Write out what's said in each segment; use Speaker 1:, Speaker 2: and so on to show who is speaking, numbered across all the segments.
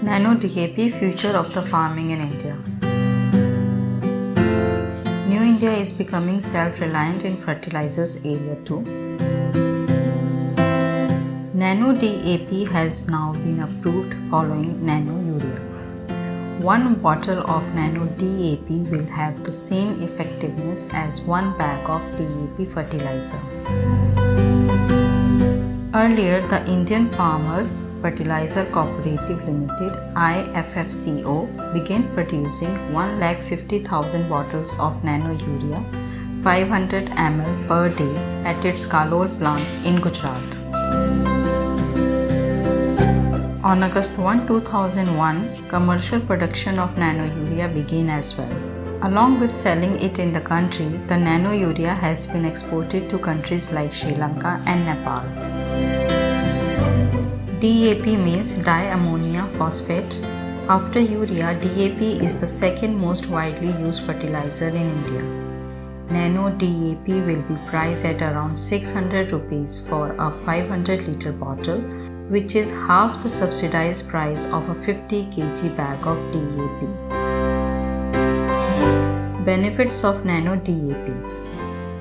Speaker 1: Nano DAP, future of the farming in India. New India is becoming self-reliant in fertilizers area too. Nano DAP has now been approved following Nano urea. One bottle of Nano DAP will have the same effectiveness as one bag of DAP fertilizer. Earlier, the Indian Farmers Fertilizer Cooperative Limited IFFCO began producing 150,000 bottles of Nano urea 500 ml per day at its Kalol plant in Gujarat. On August 1, 2001, commercial production of Nano urea began as well. Along with selling it in the country, the Nano urea has been exported to countries like Sri Lanka and Nepal. DAP means diammonium phosphate. After urea, DAP is the second most widely used fertilizer in India. Nano DAP will be priced at around 600 rupees for a 500-liter bottle, which is half the subsidized price of a 50 kg bag of DAP. Benefits of Nano DAP.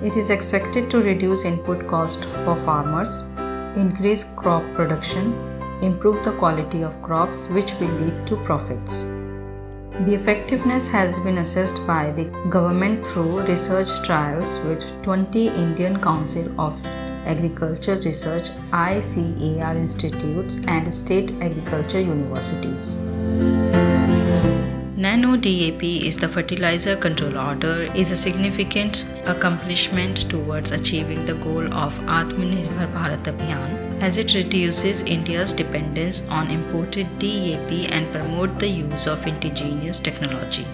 Speaker 1: It is expected to reduce input cost for farmers, increase crop production, improve the quality of crops, which will lead to profits. The effectiveness has been assessed by the government through research trials with 20 Indian Council of Agriculture Research ICAR institutes and state agriculture universities. Nano DAP is the fertilizer control order is a significant accomplishment towards achieving the goal of Atmanirbhar Bharat Abhiyan, as it reduces India's dependence on imported DAP and promotes the use of indigenous technology.